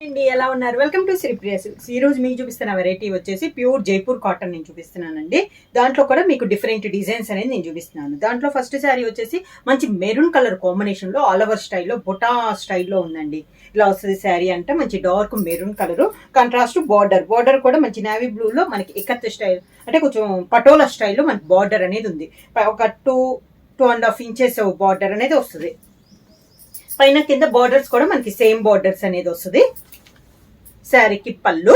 అండి ఎలా ఉన్నారు? Welcome to Sripriya silks. ఈ రోజు మీకు చూపిస్తున్న వెరైటీ వచ్చేసి ప్యూర్ జైపూర్ కాటన్ నేను చూపిస్తున్నానండి. దాంట్లో కూడా మీకు డిఫరెంట్ డిజైన్స్ అనేది నేను చూపిస్తున్నాను. దాంట్లో ఫస్ట్ శారీ వచ్చేసి మంచి మెరూన్ కలర్ కాంబినేషన్ లో ఆల్ ఓవర్ స్టైల్లో బొటా స్టైల్లో ఉందండి. ఇలా వస్తుంది శారీ అంటే మంచి dark maroon colour, contrast border కూడా మంచి నేవీ బ్లూ లో మనకి ఇకత్ స్టైల్ అంటే కొంచెం పటోలా స్టైల్లో మనకి బార్డర్ అనేది ఉంది. ఒక 2.5 ఇంచెస్ బార్డర్ అనేది వస్తుంది. పైన కింద బార్డర్స్ కూడా మనకి సేమ్ బార్డర్స్ అనేది వస్తుంది. శారీకి పళ్ళు,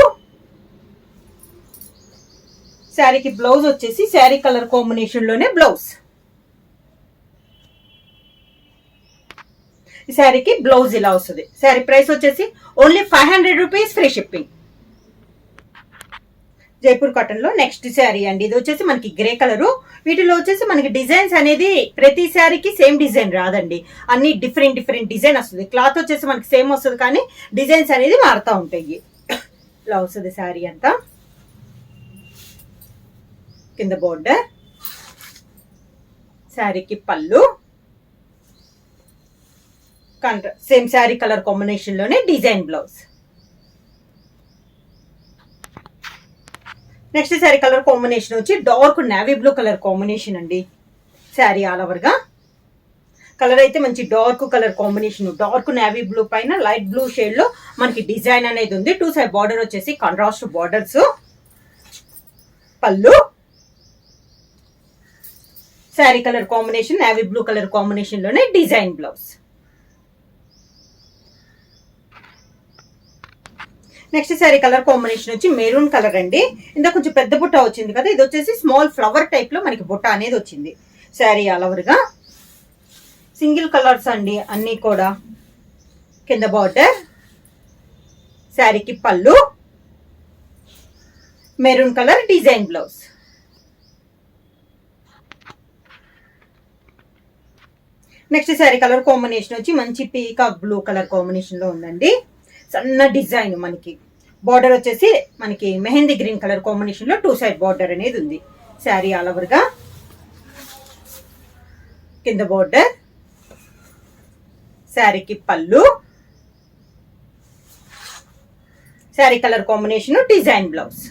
శారీకి బ్లౌజ్ వచ్చేసి శారీ కలర్ కాంబినేషన్ లోనే బ్లౌజ్. ఈ శారీకి బ్లౌజ్ ఇలా వస్తుంది. శారీ ప్రైస్ వచ్చేసి only 500 rupees, free shipping. Jaipur cotton లో నెక్స్ట్ శారీ అండి. ఇది వచ్చేసి మనకి గ్రే కలర్. వీటిలో వచ్చేసి మనకి డిజైన్స్ అనేది ప్రతి శారీకి సేమ్ డిజైన్ రాదండి, అన్ని డిఫరెంట్ డిజైన్ వస్తుంది. క్లాత్ వచ్చేసి మనకి సేమ్ వస్తుంది కానీ డిజైన్స్ అనేది మారుతూ ఉంటాయి. ఇలా వస్తుంది శారీ అంతా. కింద బోర్డర్, శారీకి పళ్ళు, సేమ్ శారీ కలర్ కాంబినేషన్ లోనే design blouse. Next sari colour combination వచ్చి dark navy blue colour combination అండి. శారీ ఆల్ ఓవర్ గా కలర్ అయితే మంచి dark colour combination, dark navy blue పైన లైట్ బ్లూ షేడ్ లో మనకి డిజైన్ అనేది ఉంది. 2 సైడ్ బార్డర్ వచ్చేసి కాంట్రాస్ట్ బార్డర్స్. పళ్ళు, sari colour combination navy blue colour combination లోనే design blouse. Next sari colour combination వచ్చి మెరూన్ కలర్ అండి. ఇంత కొంచెం పెద్ద బుట్ట వచ్చింది కదా, ఇది వచ్చేసి స్మాల్ ఫ్లవర్ టైప్ లో మనకి బుట్ట అనేది వచ్చింది. శారీ ఆల్ ఓవర్ గా సింగిల్ కలర్స్ అండి అన్ని కూడా. కింద బార్డర్, శారీకి పళ్ళు, maroon colour design blouse. Next sari colour combination వచ్చి మంచి పీకాక్ బ్లూ కలర్ కాంబినేషన్ లో ఉందండి. సన్న డిజైన్, మనకి బార్డర్ వచ్చేసి మనకి మెహందీ గ్రీన్ కలర్ కాంబినేషన్ లో 2 సైడ్ బార్డర్ అనేది ఉంది. శారీ ఆల్ ఓవర్ గా కింద బార్డర్, శారీకి పళ్ళు, sari colour combination design blouse.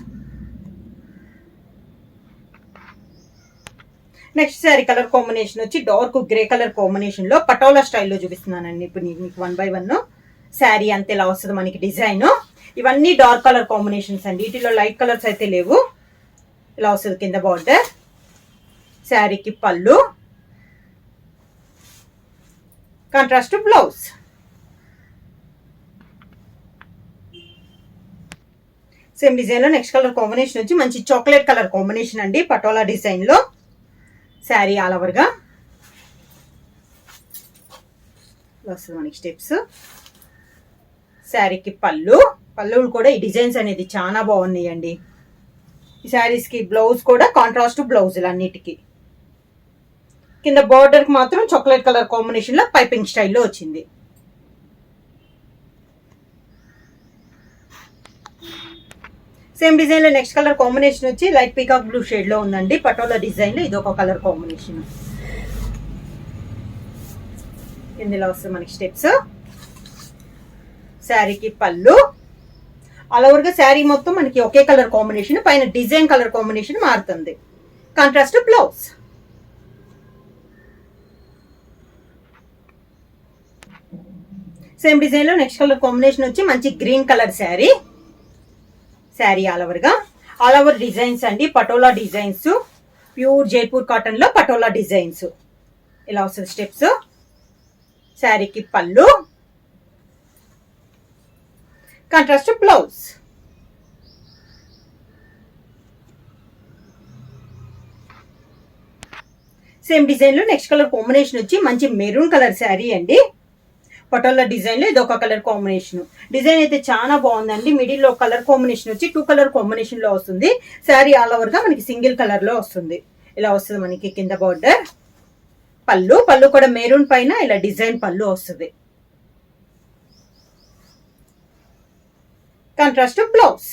Next sari colour combination వచ్చి డార్క్ గ్రే కలర్ కాంబినేషన్ లో పటోలా స్టైల్లో చూపిస్తున్నానండి. ఇప్పుడు మీకు 1 బై 1 శారీ అంతే ఇలా వస్తుంది మనకి డిజైన్. ఇవన్నీ డార్క్ కలర్ కాంబినేషన్స్ అండి, వీటిలో లైట్ కలర్స్ అయితే లేవు. ఇలా వస్తుంది కింద బార్డర్, శారీకి పళ్ళు, కాంట్రాస్ట్ బ్లౌజ్. సేమ్ డిజైన్ లో నెక్స్ట్ కలర్ కాంబినేషన్ వచ్చి మంచి చాక్లెట్ కలర్ కాంబినేషన్ అండి, పటోలా డిజైన్ లో. శారీ ఆల్ ఓవర్ గా వస్తుంది మనకి స్టెప్స్. శారీకి పళ్ళులు కూడా ఈ డిజైన్స్ అనేది చాలా బాగున్నాయండి. ఈ శారీస్ కి బ్లౌజ్ కూడా కాంట్రాస్ట్ బ్లౌజులు అన్నిటికీ. కింద బార్డర్ కి మాత్రం చాక్లెట్ కలర్ కాంబినేషన్ లో పైపింగ్ స్టైల్లో వచ్చింది. సేమ్ డిజైన్ లో నెక్స్ట్ కలర్ కాంబినేషన్ వచ్చి లైట్ పీకాక్ బ్లూ షేడ్ లో ఉందండి. పటోలా డిజైన్ లో ఇది ఒక కలర్ కాంబినేషన్. ఇందులో వస్తుంది మనకి స్టెప్స్. శారీకి పళ్ళు, ఆల్ ఓవర్ గా శారీ మొత్తం మనకి ఒకే కలర్ కాంబినేషన్, పైన డిజైన్ కలర్ కాంబినేషన్ మారుతుంది. Contrast blouse. సేమ్ డిజైన్ లో నెక్స్ట్ కలర్ కాంబినేషన్ వచ్చి మంచి green colour sari. Sari all over designs అండి, patola designs. Pure Jaipur cotton లో పటోలా డిజైన్స్. ఇలా వస్తుంది స్టెప్స్. శారీకి పళ్ళు, కాంట్రాస్ట్ బ్లౌజ్. సేమ్ డిజైన్ లో నెక్స్ట్ కలర్ కాంబినేషన్ వచ్చి మంచి మెరూన్ కలర్ శారీ అండి. పటోలా డిజైన్ లో ఇది ఒక కలర్ కాంబినేషన్. డిజైన్ అయితే చాలా బాగుందండి. మిడిల్ లో కలర్ కాంబినేషన్ వచ్చి 2 కలర్ కాంబినేషన్ లో వస్తుంది. శారీ ఆల్ ఓవర్ గా మనకి సింగిల్ కలర్ లో వస్తుంది. ఇలా వస్తుంది మనకి కింద బార్డర్. పళ్ళు కూడా మెరూన్ పైన ఇలా డిజైన్ పళ్ళు వస్తుంది. Contrast blouse.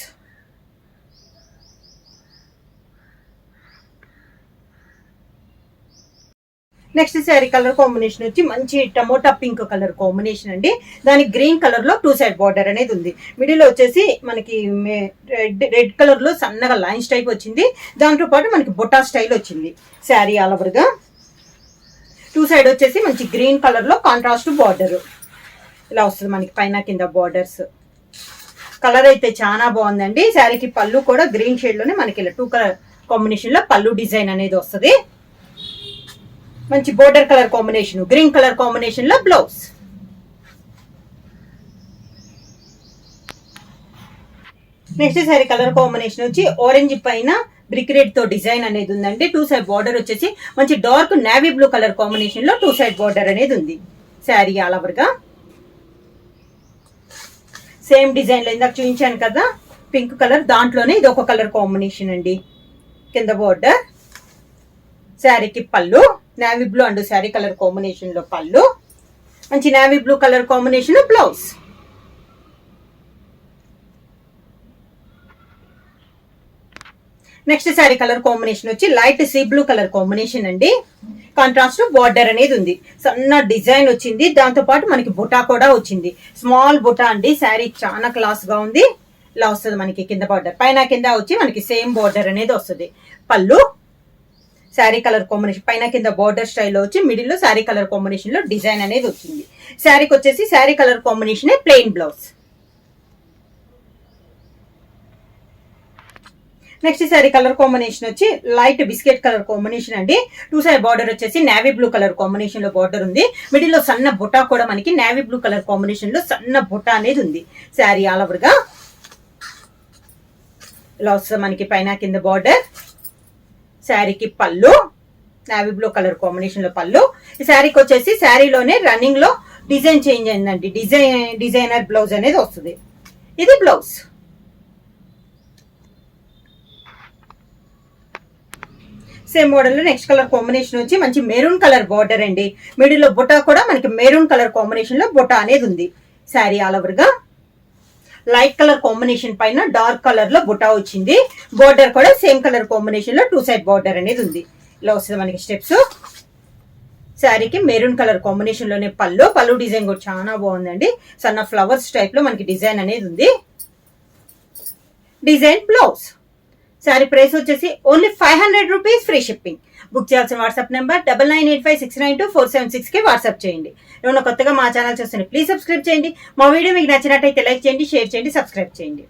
Next sari colour combination వచ్చి మంచి టమోటా పింక్ కలర్ కాంబినేషన్ అండి. దానికి గ్రీన్ కలర్ లో 2 సైడ్ బార్డర్ అనేది ఉంది. మిడిల్ వచ్చేసి మనకి రెడ్ కలర్ లో సన్నగా లైన్స్ టైప్ వచ్చింది. దాంతో పాటు మనకి బొటా స్టైల్ వచ్చింది. శారీ ఆల్ ఓవర్ గా 2 సైడ్ వచ్చేసి మంచి గ్రీన్ కలర్ లో కాంట్రాస్ట్ బార్డర్ ఇలా వస్తుంది మనకి పైన కింద బార్డర్స్. కలర్ అయితే చాలా బాగుందండి. శారీకి పళ్ళు కూడా గ్రీన్ షేడ్ లోనే మనకి ఇలా 2 కలర్ కాంబినేషన్ లో పళ్ళు డిజైన్ అనేది వస్తుంది. మంచి border colour combination, green colour combination లో blouse. Next sari colour combination వచ్చి ఆరెంజ్ పైన బ్రిక్ రెడ్ తో డిజైన్ అనేది ఉందండి. 2 సైడ్ బార్డర్ వచ్చేసి మంచి dark navy blue colour combination లో 2 సైడ్ బార్డర్ అనేది ఉంది. శారీ ఆల్ ఓవర్ గా సేమ్ డిజైన్ లో ఇందాక చూపించాను కదా పింక్ కలర్, దాంట్లోనే ఇది ఒక కలర్ కాంబినేషన్ అండి. కింద బార్డర్, శారీకి పళ్ళు navy blue and sari colour combination లో పళ్ళు, మంచి నేవీ బ్లూ కలర్ కాంబినేషన్ లో blouse. Next sari colour combination వచ్చి light sea blue colour combination అండి. కాంట్రాస్ట్ బార్డర్ అనేది ఉంది. సన్న డిజైన్ వచ్చింది. దాంతో పాటు మనకి బుటా కూడా వచ్చింది. స్మాల్ బుటా అండి. శారీ చాలా క్లాస్ గా ఉంది. ఇలా వస్తుంది మనకి కింద బార్డర్, పైన కింద వచ్చి మనకి సేమ్ బార్డర్ అనేది వస్తుంది. పళ్ళు శారీ కలర్ కాంబినేషన్ పైన కింద బార్డర్ స్టైల్లో వచ్చి మిడిల్ లో శారీ కలర్ కాంబినేషన్ లో డిజైన్ అనేది వచ్చింది. శారీకి వచ్చేసి sari colour combination plain blouse. Next sari colour combination వచ్చి లైట్ బిస్కెట్ కలర్ కాంబినేషన్ అండి. 2 సైడ్ బార్డర్ వచ్చేసి నేవీ బ్లూ కలర్ కాంబినేషన్ లో బార్డర్ ఉంది. మిడిల్ లో సన్న బుటా కూడా మనకి నేవీ బ్లూ కలర్ కాంబినేషన్ లో సన్న బుటా అనేది ఉంది. శారీ ఆల్ ఓవర్ గా ఇలా వస్తుంది మనకి పైన కింద బార్డర్. శారీకి పళ్ళు నేవీ బ్లూ కలర్ కాంబినేషన్ లో పళ్ళు. ఈ శారీకి వచ్చేసి శారీలోనే రన్నింగ్ లో డిజైన్ చేంజ్ అయిందండి. డిజైనర్ బ్లౌజ్ అనేది వస్తుంది. ఇది బ్లౌజ్. సేమ్ మోడల్ లో నెక్స్ట్ కలర్ కాంబినేషన్ వచ్చి మంచి మెరూన్ కలర్ బార్డర్ అండి. మిడిల్ లో బుటా కూడా మనకి మెరూన్ కలర్ కాంబినేషన్ లో బుటా అనేది ఉంది. శారీ ఆల్ ఓవర్ గా లైట్ కలర్ కాంబినేషన్ పైన డార్క్ కలర్ లో బుటా వచ్చింది. బార్డర్ కూడా సేమ్ కలర్ కాంబినేషన్ లో 2 సైడ్ బార్డర్ అనేది ఉంది. ఇలా వస్తుంది మనకి స్టెప్స్. శారీకి మెరూన్ కలర్ కాంబినేషన్ లోనే పళ్ళు డిజైన్ కూడా చాలా బాగుందండి. సన్న ఫ్లవర్స్ టైప్ లో మనకి డిజైన్ అనేది ఉంది. Design blouse. శారీ ప్రైస్ వచ్చేసి only 500 rupees, free shipping. Book చేయాల్సిన వాట్సాప్ నెంబర్ 9985692476 కి వాట్సాప్ చేయండి. ఏమన్నా కొత్తగా మా ఛానల్ చూస్తే ప్లీజ్ సబ్స్క్రైబ్ చేయండి. మా వీడియో మీకు నచ్చినట్టయితే లైక్ చేయండి, షేర్ చేయండి, సబ్స్క్రైబ్ చేయండి.